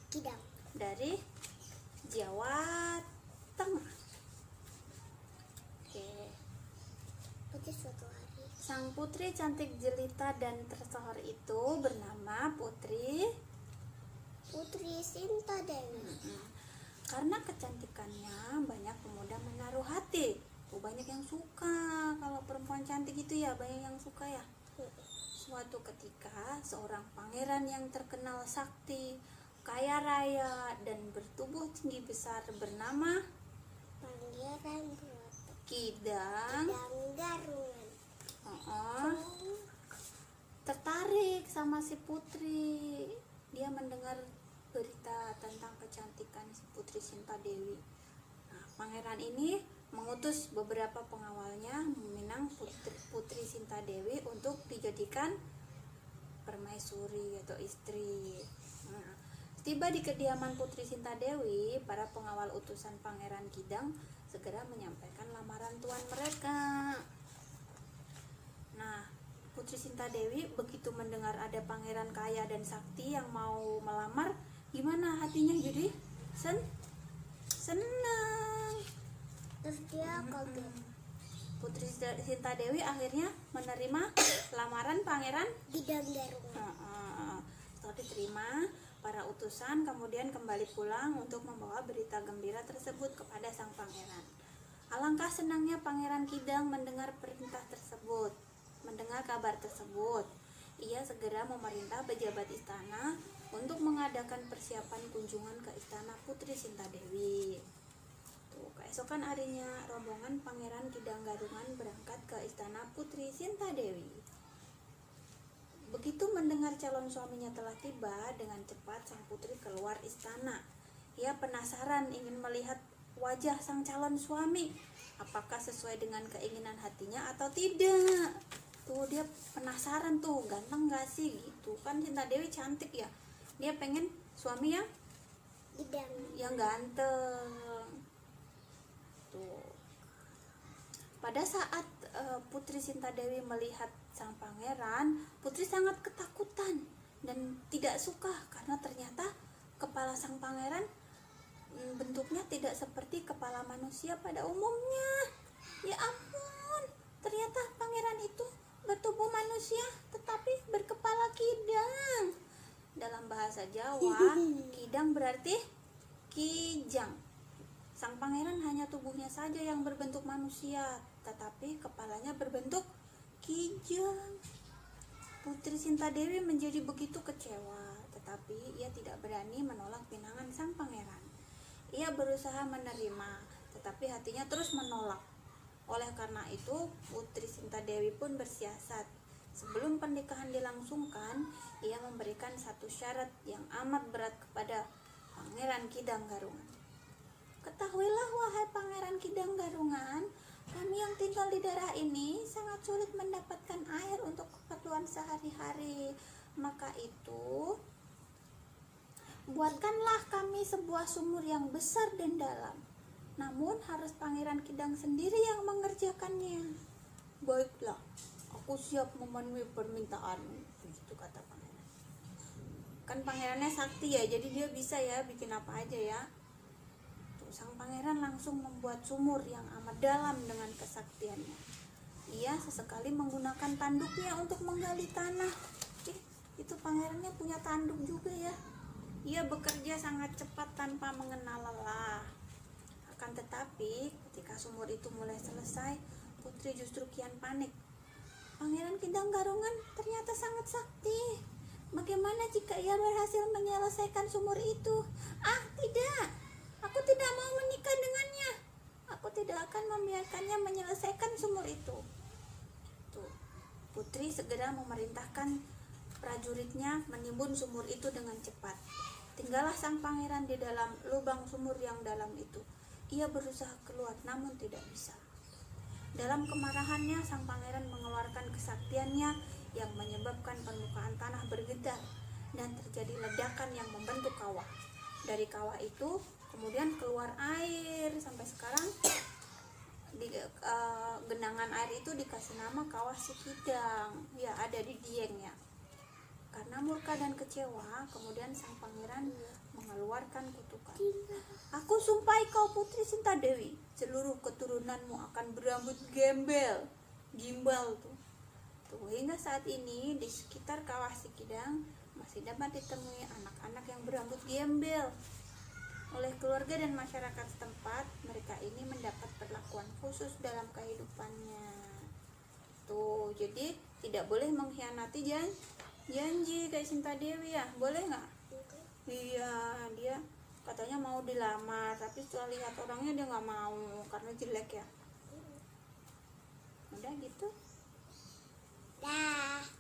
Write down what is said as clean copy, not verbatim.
Kidang. Dari Jawa Tengah. Oke. Pada suatu hari Sang putri cantik jelita dan tersohor itu bernama Putri Sinta Dewi. Karena kecantikannya banyak pemuda menaruh hati. Banyak yang suka. Kalau perempuan cantik itu ya banyak yang suka ya. Suatu ketika seorang pangeran yang terkenal sakti, kaya raya, dan bertubuh tinggi besar bernama Pangeran Broto Kidang Garungan tertarik sama si putri. Dia mendengar berita tentang kecantikan si Putri Sinta Dewi. Nah, pangeran ini mengutus beberapa pengawalnya meminang Putri Sinta Dewi untuk dijadikan permaisuri atau istri. Nah, tiba di kediaman Putri Sinta Dewi, para pengawal utusan Pangeran Kidang segera menyampaikan lamaran tuan mereka. Nah, Putri Sinta Dewi begitu mendengar ada pangeran kaya dan sakti yang mau melamar, gimana hatinya jadi senang. Terus dia kaget. Putri Sinta Dewi akhirnya menerima lamaran Pangeran Kidang Garungan. Setelah diterima, para utusan kemudian kembali pulang untuk membawa berita gembira tersebut kepada sang pangeran. Alangkah senangnya Pangeran Kidang mendengar kabar tersebut. Ia segera memerintah pejabat istana untuk mengadakan persiapan kunjungan ke istana Putri Sinta Dewi. Keesokan harinya, rombongan Pangeran Kidang Garungan berangkat ke istana Putri Sinta Dewi. Begitu mendengar calon suaminya telah tiba, dengan cepat sang putri keluar istana. Ia penasaran ingin melihat wajah sang calon suami, apakah sesuai dengan keinginan hatinya atau tidak. Tuh dia penasaran tuh, ganteng gak sih gitu kan. Sinta Dewi cantik ya, dia pengen suami yang ganteng. Tuh. Pada saat Putri Sinta Dewi melihat sang pangeran, putri sangat ketakutan dan tidak suka karena ternyata kepala sang pangeran bentuknya tidak seperti kepala manusia pada umumnya. Ya ampun, ternyata pangeran itu bertubuh manusia tetapi berkepala kidang. Dalam bahasa Jawa, kidang berarti kijang. Sang pangeran hanya tubuhnya saja yang berbentuk manusia, tetapi kepalanya berbentuk kijang. Putri Sinta Dewi menjadi begitu kecewa, tetapi ia tidak berani menolak pinangan sang pangeran. Ia berusaha menerima, tetapi hatinya terus menolak. Oleh karena itu, Putri Sinta Dewi pun bersiasat. Sebelum pernikahan dilangsungkan, ia memberikan satu syarat yang amat berat kepada Pangeran Kidang Garungan. Ketahuilah wahai Pangeran Kidang Garungan, kami yang tinggal di daerah ini sangat sulit mendapatkan air untuk keperluan sehari-hari. Maka itu, buatkanlah kami sebuah sumur yang besar dan dalam. Namun harus Pangeran Kidang sendiri yang mengerjakannya. Baiklah, aku siap memenuhi permintaanmu, begitu kata pangeran. Kan pangerannya sakti ya, jadi dia bisa ya bikin apa aja ya. Tuh, sang pangeran langsung membuat sumur yang amat dalam dengan kesaktiannya. Ia sesekali menggunakan tanduknya untuk menggali tanah. Itu pangerannya punya tanduk juga ya. Ia bekerja sangat cepat tanpa mengenal lelah. Akan tetapi, ketika sumur itu mulai selesai, putri justru kian panik. Pangeran Kidang Garungan ternyata sangat sakti. Bagaimana jika ia berhasil menyelesaikan sumur itu? Tidak. Aku tidak mau menikah dengannya. Aku tidak akan membiarkannya menyelesaikan sumur itu. Tuh, putri segera memerintahkan prajuritnya menimbun sumur itu dengan cepat. Tinggallah sang pangeran di dalam lubang sumur yang dalam itu. Ia berusaha keluar namun tidak bisa. Dalam kemarahannya, sang pangeran mengeluarkan kesaktiannya yang menyebabkan permukaan tanah bergetar dan terjadi ledakan yang membentuk kawah. Dari kawah itu kemudian keluar air. Sampai sekarang genangan air itu dikasih nama Kawah Sikidang. Ya, ada di Dieng ya. Karena murka dan kecewa, kemudian sang pangeran mengeluarkan mengeluarkan kutukan. Aku sumpahi kau Putri Sintadewi, seluruh keturunanmu akan berambut gimbal tuh. Hingga saat ini di sekitar kawah Sikidang masih dapat ditemui anak-anak yang berambut gembel. Oleh keluarga dan masyarakat setempat, mereka ini mendapat perlakuan khusus dalam kehidupannya. Tuh, jadi tidak boleh mengkhianati janji kayak Sintadewi ya, boleh nggak? Iya, dia katanya mau dilamar, tapi setelah lihat orangnya dia nggak mau karena jelek ya. Udah gitu. Dah.